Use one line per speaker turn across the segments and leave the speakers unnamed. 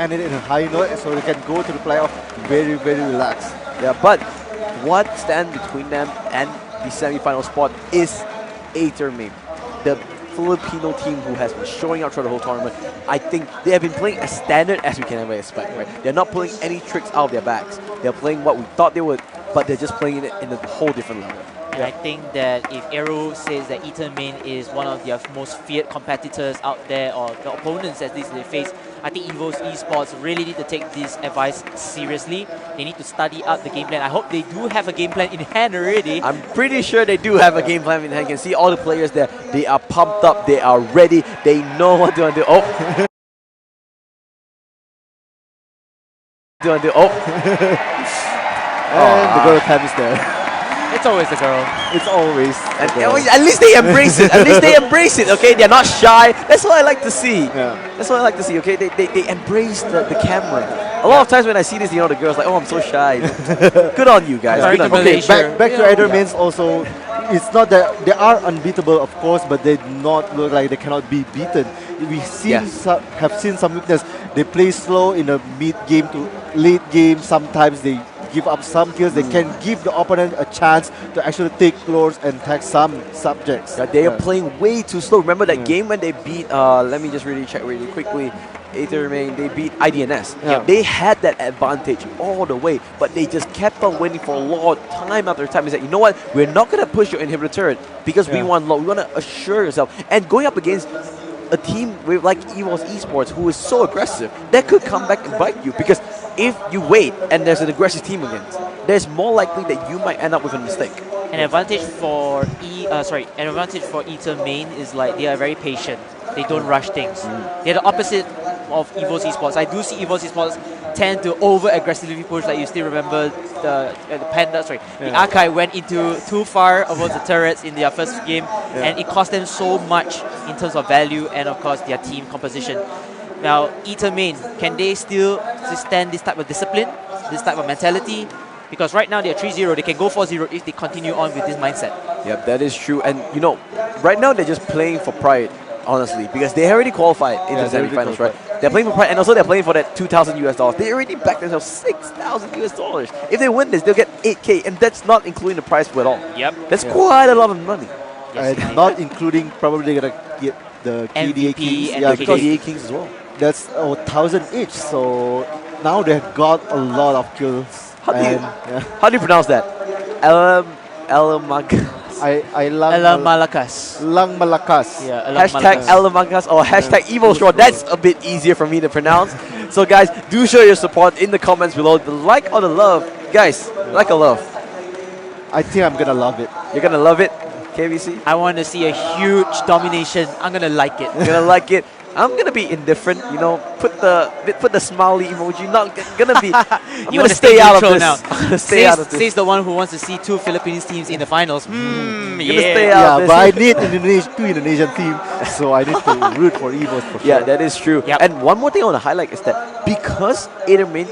end it in a high note so they can go to the playoff very, very relaxed.
Yeah, but what stands between them and the semi-final spot is Aether, the Filipino team who has been showing out throughout the whole tournament. I think they have been playing as standard as we can ever expect, right? They're not pulling any tricks out of their bags. They're playing what we thought they would, but they're just playing it in a whole different level.
And I think that if Aero says that Aether is one of their most feared competitors out there, or the opponents at least they face, I think Evos Esports really need to take this advice seriously. They need to study out the game plan. I hope they do have a game plan in hand already.
I'm pretty sure they do have a game plan in hand. You can see all the players there. They are pumped up. They are ready. They know what they want to do. Oh.
And the girl cam is there.
It's always the girl.
It's always
and at least they embrace it. At least they embrace it, okay? They're not shy. That's what I like to see.
Yeah.
That's what I like to see, okay? They embrace the camera. A lot of times when I see this, you know, the girls like, oh, I'm so shy. Good on you guys.
Sorry
Good
to
on you.
Okay, back to Aether Mains also. It's not that they are unbeatable, of course, but they do not look like they cannot be beaten. We have seen some weakness. They play slow in the mid game to late game. Sometimes they give up some kills. They can give the opponent a chance to actually take floors and tag some subjects.
Yeah, they are playing way too slow. Remember that game when they beat, let me just really check really quickly, Aether Main, they beat IDNS.
Yeah.
They had that advantage all the way, but they just kept on winning for a lot, time after time. They said, you know what, we're not going to push your inhibitor turret because we want lot. We want to assure yourself. And going up against a team with like Evos Esports who is so aggressive, that could come back and bite you, because if you wait and there's an aggressive team against, there's more likely that you might end up with a mistake.
An advantage for Aether Main is like they are very patient. They don't rush things. They're the opposite of Evos Esports. I do see Evos Esports tend to over aggressively push. Like you still remember the Panda, the Archive went into too far over the turrets in their first game, and it cost them so much in terms of value and of course their team composition. Now, Aether Main, can they still sustain this type of discipline, this type of mentality? Because right now they're 3-0, they can go 4-0 if they continue on with this mindset.
Yeah, that is true. And you know, right now they're just playing for pride, honestly, because they already qualified in the semi-finals, right? They're playing for pride, and also they're playing for that $2,000 US. They already backed themselves $6,000 US. If they win this, they'll get 8K, and that's not including the prize pool at all.
Yep.
That's quite a lot of money.
Yes,
And not including probably they're gonna get the KDA
MVP
Kings.
and
Yeah,
the
because
KDA Kings as well.
that's 1,000 each. So now they've got a lot of kills.
How do you pronounce that?
Elam Malakas.
Lang Malakas.
Yeah, Elam
Hashtag
Malakas.
Elamagas or hashtag Evos. That's a bit easier for me to pronounce. So guys, do show your support in the comments below. The like or the love. Guys, like or love?
I think I'm gonna love it.
You're gonna love it, KVC?
I want to see a huge domination. I'm gonna like it.
You're gonna like it. I'm gonna be indifferent, you know. Put the smiley emoji. Not gonna be. I'm
You
gonna
want to
stay out of
neutral
this.
now.
I'm gonna stay out of this.
Says the one who wants to see two Philippines teams in the finals.
Gonna stay out
Yeah,
of this.
but I need two Indonesian team, so I need to root for Evos for sure.
Yeah, that is true.
Yep.
And one more thing I want to highlight is that because Aether Main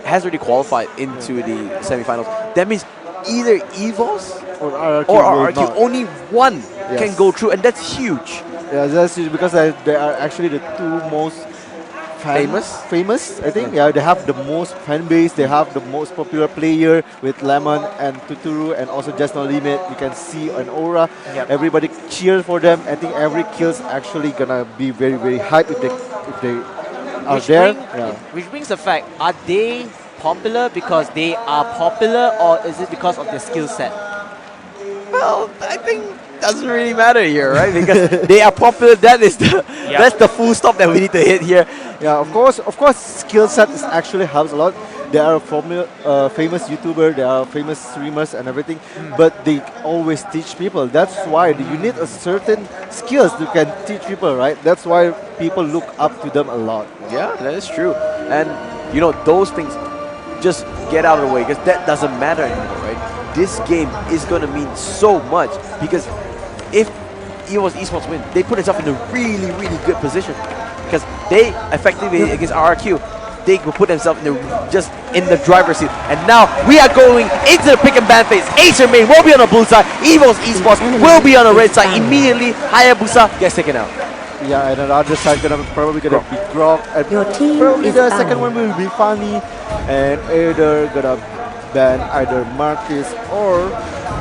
has already qualified into the semifinals, that means either Evos
or RRQ,
or
will
RRQ,
not.
only one can
Yes.
go through, and that's huge.
Yeah, that's because they are actually the two most famous, I think. Yeah, they have the most fan base. They have the most popular player with Lemon and Tuturu, and also Just No Limit. You can see an aura.
Yep.
Everybody cheers for them. I think every kill's actually gonna be very, very hype if they are there.
Which brings the fact, are they popular because they are popular, or is it because of their skill set?
Well, I think doesn't really matter here, right? Because they are popular. That is that's the full stop that we need to hit here.
Yeah, of course, skill set is actually helps a lot. They are a famous YouTuber, they are famous streamers and everything, but they always teach people. That's why you need a certain skills you can teach people, right? That's why people look up to them a lot.
Yeah, that is true. And you know, those things, just get out of the way, because that doesn't matter anymore, right? This game is going to mean so much, because if Evos Esports win, they put themselves in a really, really good position, because they effectively against RRQ, they will put themselves just in the driver's seat. And now we are going into the pick and ban phase. Aether Main will be on the blue side. Evos Esports will be on the red side. Immediately, Hayabusa gets taken out.
Yeah, and another side probably gonna be Grok, and
Your team
probably
is
the
out.
second one will be Funny, and either gonna ban either Martis or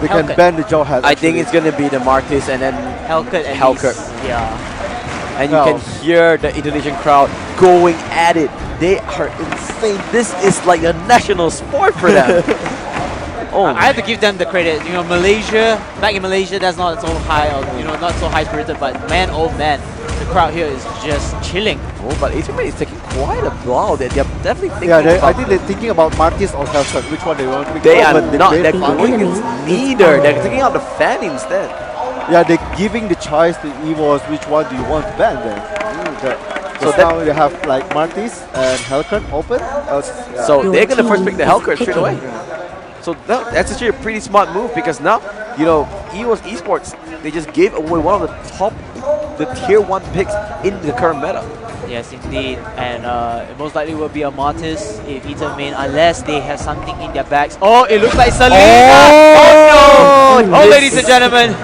they can
Hellcat.
ban the Jawhead.
I think it's gonna be the Martis and then
Hellcat and
Hellcat.
Yeah.
and you can hear the Indonesian crowd going at it. They are insane. This is like a national sport for them. Oh,
I have to give them the credit. You know, Malaysia, back in Malaysia, that's not so high, or, you know, not so high spirited. But man, oh man, the crowd here is just chilling.
oh, but Aether is taking quite a blow. They're definitely thinking.
Yeah, I
about
think they're thinking about Martis or Hellcat, which one they want to pick.
they
up,
are
but
not.
they
They're
play
going
Funny.
against neither. They're taking out the fan instead.
Yeah, they're giving the choice to Evos which one do you want to ban then. So
that-
now they have like Martis and Hellcat open.
So
Your
they're gonna first
team
pick the
is
Hellcat straight
picking.
away. So that's actually a pretty smart move because now, you know, Evos Esports, they just gave away one of the tier 1 picks in the current meta.
Yes, indeed. And it most likely will be a Mortis if Aether main, unless they have something in their bags. Oh, it looks like Selena! Oh, no! Oh,
This
ladies and gentlemen.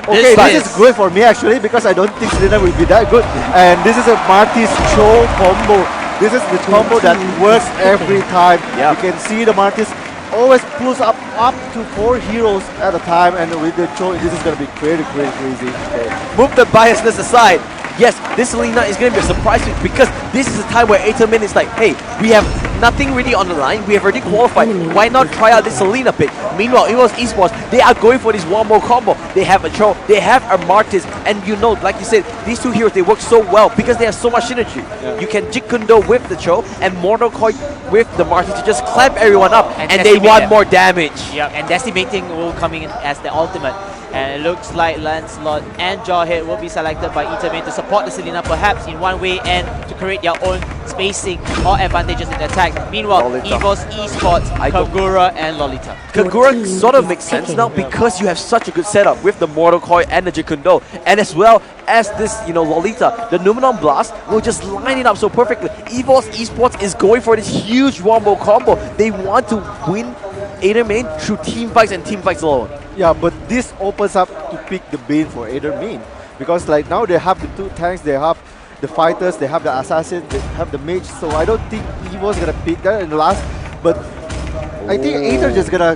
Okay, this is good for me actually because I don't think Selena will be that good. And this is a Martis Cho combo. This is the combo that works every time.
Yep.
You can see the Martis always pulls up to 4 heroes at a time, and with the Cho, this is gonna be crazy.
Okay. Move the biasness aside. Yes, this Selena is going to be a surprise pick because this is a time where Aether is like, hey, we have nothing really on the line. We have already qualified. Why not try out this Selena pick? Meanwhile, Evos Esports, they are going for this one more combo. They have a Cho, they have a Martis, and you know, like you said, these two heroes, they work so well because they have so much synergy. You can Jit Kundo with the Cho and Mortal Koi with the Martis to just clamp everyone up, and they
decimate
want
them.
more damage.
Yeah, and decimating will come in as the ultimate. And it looks like Lancelot and Jawhead will be selected by Aether main to support the Selena perhaps in one way and to create their own spacing or advantages in the attack. Meanwhile,
Lolita.
Evos Esports,
I don't-
Kagura and Lolita.
Kagura
team
sort of
is
makes sense
picking.
now because you have such a good setup with the Mortal Koi and the Jit Kundo, and as well as this, you know, Lolita, the Numenon Blast will just line it up so perfectly. Evos Esports is going for this huge wombo combo. They want to win Aether main through team fights and team fights alone.
Yeah, but this opens up to pick the Bane for Aether main because like now they have the 2 tanks, they have the fighters, they have the assassin, they have the mage. So I don't think Evo's gonna pick that in the last, but I think Aether just gonna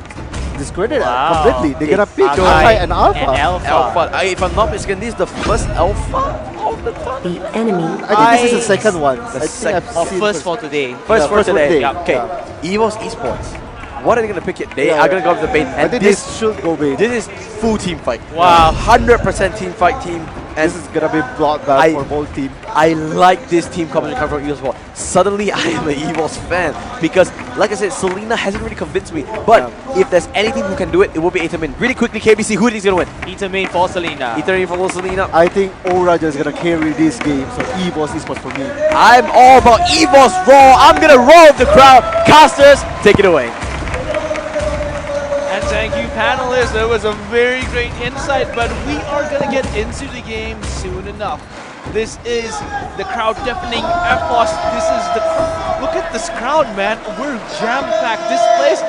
discredit it completely. They're gonna pick Akai and Alpha.
And Alpha.
Alpha. If I'm not mistaken, this is the first Alpha of the tournament.
The enemy
I think this is the second one. I think
second-
I've
Or
seen
first for today.
First
Yeah,
for
first for
today.
today.
Yeah. Okay. Evos Esports. What are they gonna pick it? They
Yeah,
are
yeah.
gonna go with the Bane,
I
and
think
this
this should go Bane.
this is full team fight.
Wow.
100% team fight team. And
This is gonna be bloodbath
I-
for both team.
I like this team coming from Evos Esports. Suddenly, I am an Evos fan because, like I said, Selena hasn't really convinced me. But if there's anything who can do it, it will be Aether main. Really quickly, KBC, who do you think is gonna win?
Aether main for Selena.
Aether main for Selena.
I think Aura just gonna carry this game, so Evos Esports for me.
I'm all about Evos Raw. I'm gonna roll with the crowd. Casters, take it away.
And thank you, panelists. That was a very great insight, but we are going to get into the game soon enough. This is the crowd deafening Evos. This is the... Look at this crowd, man. We're jam-packed. This place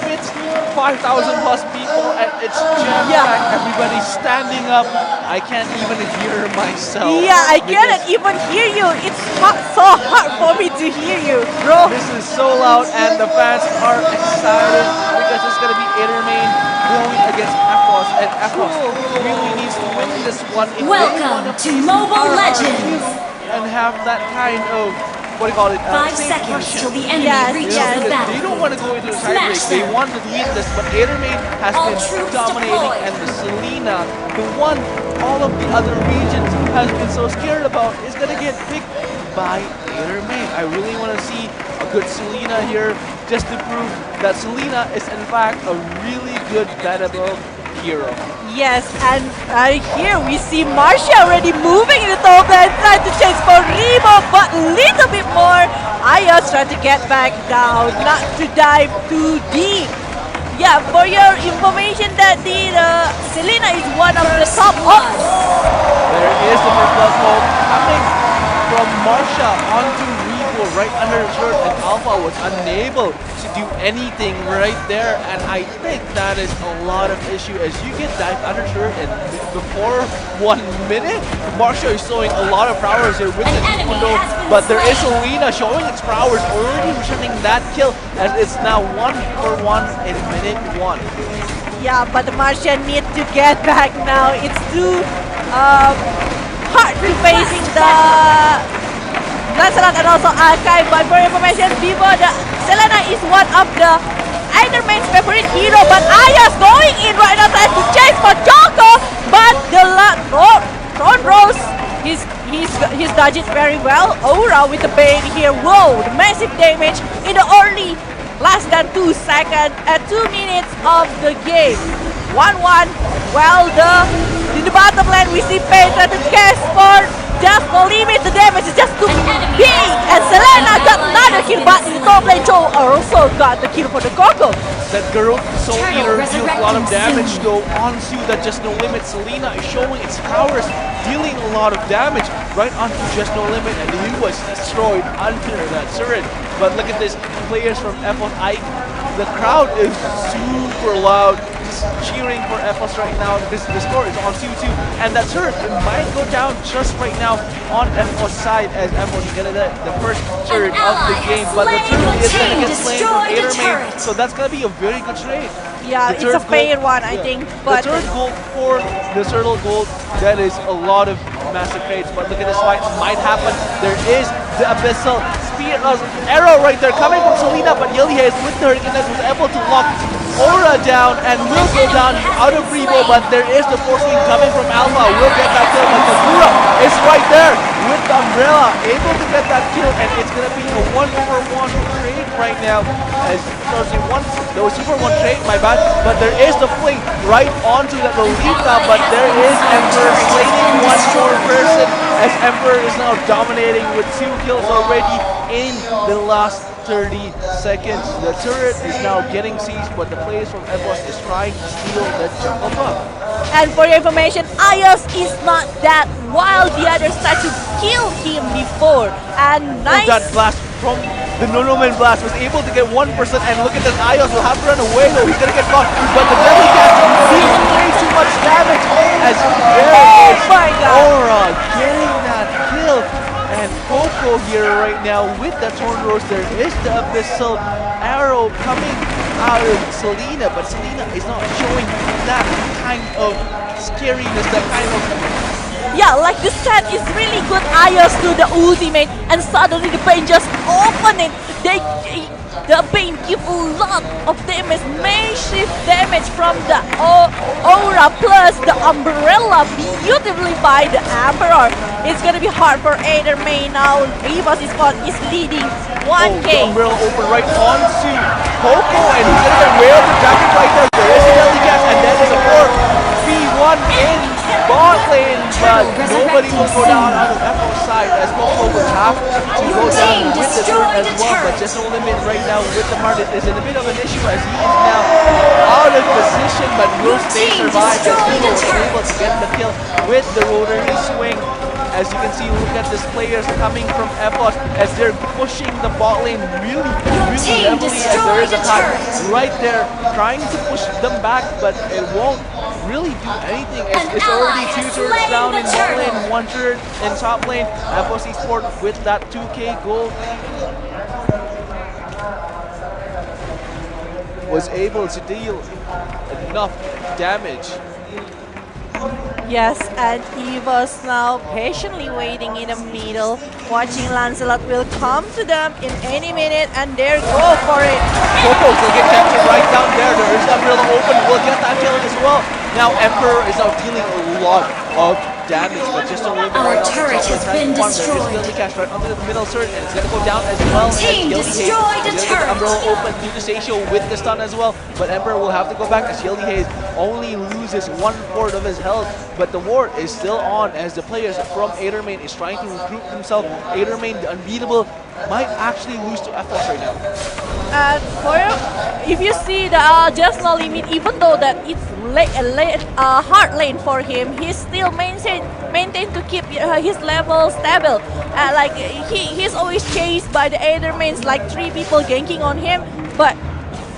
fits 5,000 plus people, and it's jam-packed. Everybody's standing up. I can't even hear myself.
Yeah, I cannot even hear you. It's so hard for me to hear you, bro.
This is so loud, and the fans are excited because it's going to be Aether main going against Evos, and Evos really needs to win this one. If they
Welcome
wanna
to
face
Mobile
RRQ
Legends.
and have that kind of, what do you call it?
5
same
seconds
passion.
till the enemy
Yes,
reaches
yes.
the
They
battle.
don't want to go into the tiebreak.
Smash
They
them.
want to lead this, but Aether main has
All
been
troops
dominating,
deployed.
and the Selena, the one all of the other regions has been so scared about, is going to get picked by Aether main. I really want to see a good Selena here, just to prove that Selena is in fact a really good battable hero.
Yes, and here we see Marcia already moving in the top lane, trying to chase for Remo, but a little bit more. Aya's trying to get back down, not to dive too deep. Yeah, for your information that the Selena is one of the top ops.
There is the first blood hold coming from Marsha onto Rebo. right under the turret, and Alpha was unable to do anything right there. And I think that is a lot of issue as you get dive under turret and before 1 minute. Marshall is showing a lot of prowess here with the Taekwondo, but there is Selena showing its prowess, already returning that kill as it's now 1-for-1 in minute 1.
Yeah, but the Martian need to get back now. It's too hard to facing the Lancelot and also Archive. But for information, Vivo, the Selena is one of the Enderman's favorite hero, but Aya's going in right now trying to chase for Choco, but the Throne Rose, he's dodged it very well. Aura with the bait here. Whoa, the massive damage in the early less than 2 seconds at 2 minutes of the game. 1-1. Well, in the bottom lane we see Petra to cast for just no limit. The damage is just too big, and Selena got another kill, but in the top lane Joe also got the kill for the Coco.
That girl Soul Eater deals a lot of damage though onto that Just No Limit. Selena is showing its powers, dealing a lot of damage right onto Just No Limit, and he was destroyed under that turret. But look at this, players from Evos. The crowd is super loud, just cheering for Evos right now. The score is on 2-2, and that turret might go down just right now on Evos side as Evos get the first turret of the game. But the turret is going to get slain from Aether, so that's going to be a very good trade.
Yeah, it's a fair one, I think. But
the third gold for the turtle gold, that is a lot of massive trades. But look at this fight, might happen. There is the Abyssal Spear arrow right there coming from Selena, but Yeli is with the Hurricane that was able to lock Aura down and will go down out of Revo, but there is the force beam coming from Alpha. Will get that kill, but Kagura is right there with the umbrella, able to get that kill, and it's going to be a 1-for-1 trade right now. As there was 2-for-1 trade, my bad, but there is the fling right onto that Lolita, but there is Emperor slating one more person as Emperor is now dominating with 2 kills already in the last 30 seconds. The turret is now getting seized, but the players from Evos is trying to steal the jungle buff.
And for your information, Ayos is not that wild. The others tried to kill him before. And nice.
That blast from the Nonoman blast was able to get 1%, and look at this, Ayos will have to run away though. He's gonna get caught, but the Deadly Cat deals way too much damage as there is Aura getting that kill. And Coco here right now with the Torn Rose. There is the Abyssal arrow coming out of Selena, but Selena is not showing that kind of scariness, that kind of...
Yeah, like this cat is really good Ayos to the ultimate, and suddenly the Bane just open it. The Bane give a lot of damage, massive damage from the Aura plus the Umbrella beautifully by the Emperor. It's gonna be hard for Aether main now. Evos is leading 1K.
The Umbrella open right onto Coco, and he's gonna get railed to Dragon right there. There is a Deadly Cat, and that is a 4v1 in bot lane, but nobody will go down on the Evos side as Coco will have to go down with the turret as well. But Just No Limit right now with the Martin is in a bit of an issue as he is now out of position, but will stay survive as Coco is able to get the kill with the rotary swing. As you can see, look at these players coming from Evos as they're pushing the bot lane really heavily, as there is a pack right there trying to push them back, but it won't really do anything. It's already 2 turrets down in bot lane, 1 turret in top lane. Evos Esports with that 2K gold was able to deal enough damage.
Yes, and Evos now patiently waiting in the middle, watching Lancelot will come to them in any minute, and there go for it.
Coco will get captured right down there. There is that real open. Will get that kill as well. Now Emperor is now dealing a lot of damage, but Just No Limit right now. Our turret has been destroyed. There is Gilly Cash right under the middle turret, and it's gonna go down as well. Team destroyed a turret. Umbrella open through the Satio with the stun as well, but Emperor will have to go back as Yelly Hayes only loses 1/4 of his health, but the war is still on as the players from Aether main is trying to recruit himself. Aether main, the unbeatable, might actually lose to Evos right now.
And for if you see the just no limit, even though that it's hard lane for him, he still maintain to keep his level stable. Like he's always chased by the Aether mains, like 3 people ganking on him. But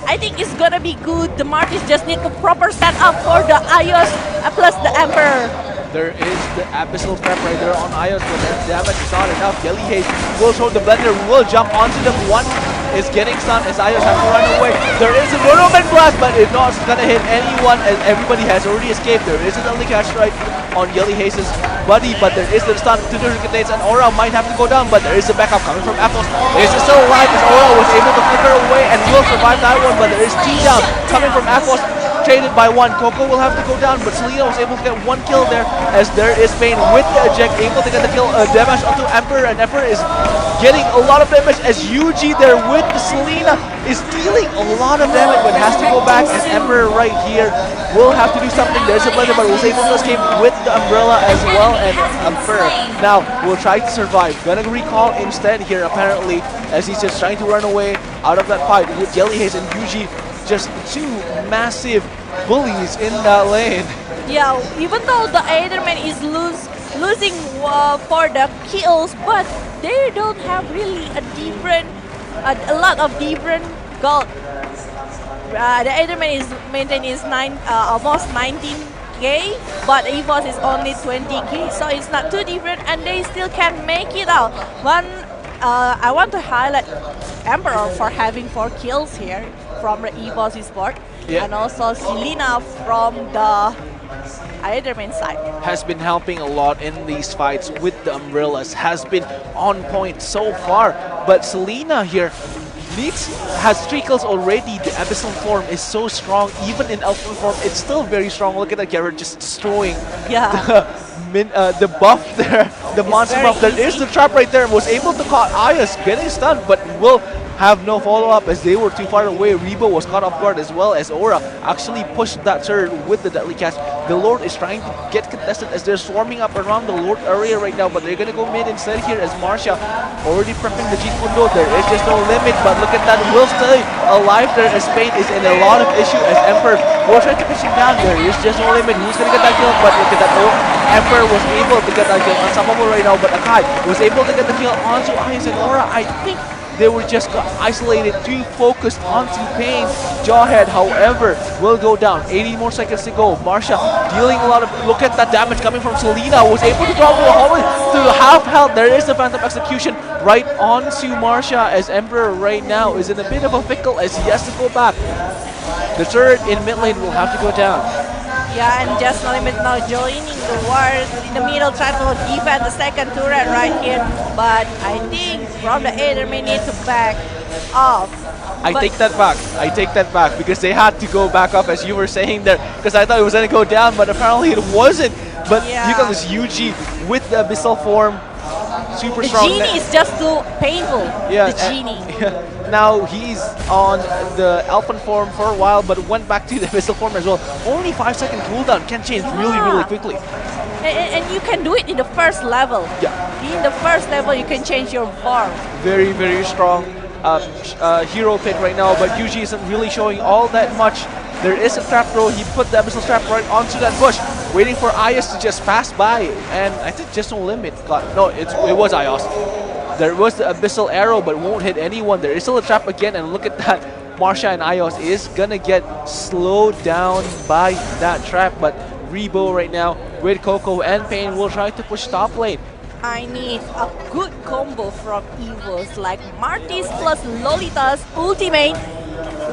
I think it's gonna be good. The Martis just need a proper setup for the Ios plus the Emperor.
There is the Abyssal Prep right there on Ios, but that damage is not enough. Jelly Haze will throw the blender, will jump onto them. One is getting stunned as Ios has to run away. There is a Rotoman Blast, but it's not going to hit anyone as everybody has already escaped. There is an early catch strike on Jelly Haze's buddy, but there is the stun to the grenades, and Aura might have to go down, but there is a backup coming from Evos. Is still alive as Aura was able to flicker away and will survive that one, but there is 2 down coming from Evos. Traded by 1. Coco will have to go down, but Selena was able to get 1 kill there as there is Pain with the eject, able to get the kill damage onto Emperor, and Emperor is getting a lot of damage as Yuji there with the Selena is dealing a lot of damage but has to go back, as Emperor right here will have to do something. There's a blender, but was able to escape with the umbrella as well, and Emperor now will try to survive. Gonna recall instead here apparently as he's just trying to run away out of that fight with Jelly Haze and Yuji. Just 2 massive bullies in that lane.
Yeah, even though the Aetherman is losing for the kills, but they don't have really a lot of different gold. The Aetherman is maintaining is almost 19k, but Evos is only 20k, so it's not too different, and they still can make it out. I want to highlight Emperor for having 4 kills here from the Evos Esport, and also Selena from the Aetherman side.
Has been helping a lot in these fights with the umbrellas, has been on point so far, but Selena here has 3 kills already. The Abyssal form is so strong, even in Alpha form it's still very strong. Look at that Garrett just destroying the buff there, the monster buff. There is the trap right there, was able to caught Ios getting stunned, but will have no follow-up as they were too far away. Rebo was caught off guard as well as Aura actually pushed that turret with the deadly catch. The Lord is trying to get contested as they're swarming up around the Lord area right now, but they're gonna go mid instead here as Marcia already prepping the Jeet Kundo. There is just no limit, but look at that, will stay alive there as Spain is in a lot of issue as Emperor will try to push him down. There is just no limit who's gonna get that kill, but look at that. Emperor was able to get that kill, unstoppable right now, but Akai was able to get the kill onto Ice and Aura. I think they were just isolated, too focused onto Pain. Jawhead, however, will go down. 80 more seconds to go. Marcia dealing a lot of... Look at that damage coming from Selena. Was able to drop the hallway to half health. There is the Phantom Execution right onto Marcia as Emperor right now is in a bit of a pickle as he has to go back. The turret in mid lane will have to go down.
Yeah, and Just No Limit now joining the war in the middle, trying to defend the second turret right here. But I think from the Aether may need to back off.
I take that back because they had to go back up as you were saying there, because I thought it was going to go down, but apparently it wasn't. But you got this Yuji with the Abyssal form, super strong.
The Genie is just too painful.
Yeah,
the Genie.
Now he's on the Alphan form for a while, but went back to the Abyssal form as well. Only 5-second cooldown can change really quickly.
And you can do it in the first level.
Yeah.
In the first level, you can change your form.
Very strong hero pick right now, but Yuji isn't really showing all that much. There is a trap throw. He put the Abyssal trap right onto that bush, waiting for Ios to just pass by. And I think Just No Limit got... No, it was Ios. There was the Abyssal arrow, but won't hit anyone. There is still a trap again, and look at that. Marcia and Ios is gonna get slowed down by that trap, but Rebo right now with Coco and Pain will try to push top lane.
I need a good combo from Evos, like Martis plus Lolita's ultimate.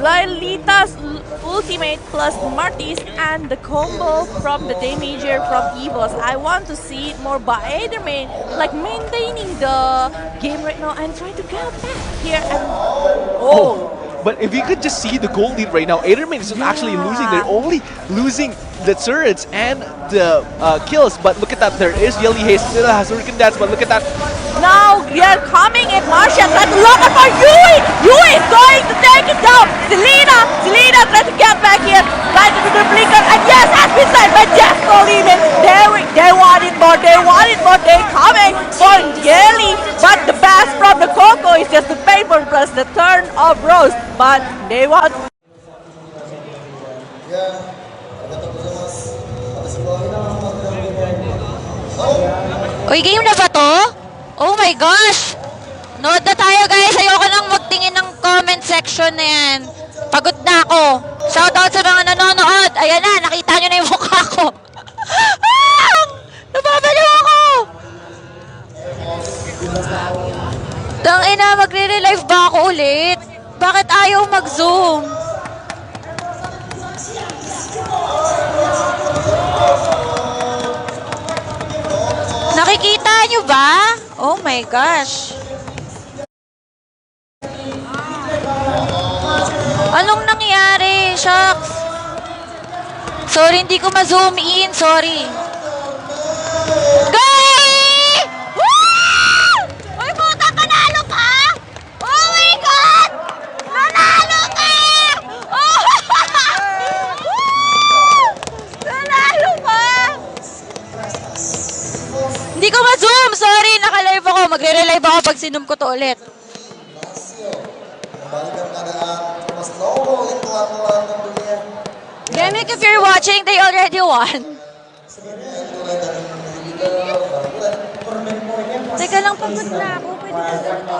Lolita's ultimate plus Martis, and the combo from the damager from Evos. I want to see it more by Aetherman, like maintaining the game right now and trying to get back here and
But if you could just see the goal lead right now, Aetherman is actually losing. They're only losing the turrets and the kills. But look at that, there is Jelly Haze, still has Hurricane Dance, but look at that.
Now they're coming in. Marcia trying to lock up for Yui. Yui is going to take it down. Selena trying to get back here, trying to do the blinker, and yes, has been signed by Just No Limit. They want it more. They're coming for Jelly, but the best from the Coco is just the paper plus the turn of Rose. But they want
Uy, game na ba to? Oh my gosh! Nood na tayo guys. Ayoko nang magtingin ng comment section na yan. Pagod na ako. Shoutout sa mga nanonood. Ayan na, nakita nyo na yung mukha ko. Ah! Nababaliw ako! Tangina, magre-relive ba ako ulit? Bakit ayaw mag-zoom? Nakikita nyo ba? Oh my gosh. Anong nangyari? Shucks. Sorry, hindi ko ma-zoom in. Sorry. Gay! Woo! Uy, puta, panalo ka? Oh my God! Nanalo ka! Oh! Woo! Nanalo ka! Hindi ko ma-zoom. Sorry, naka-live ako. Magre-relive ako pag sinum ko to ulit. Gemic, if you're watching, they already won. Teka lang, pagod na ako. Pwede ba?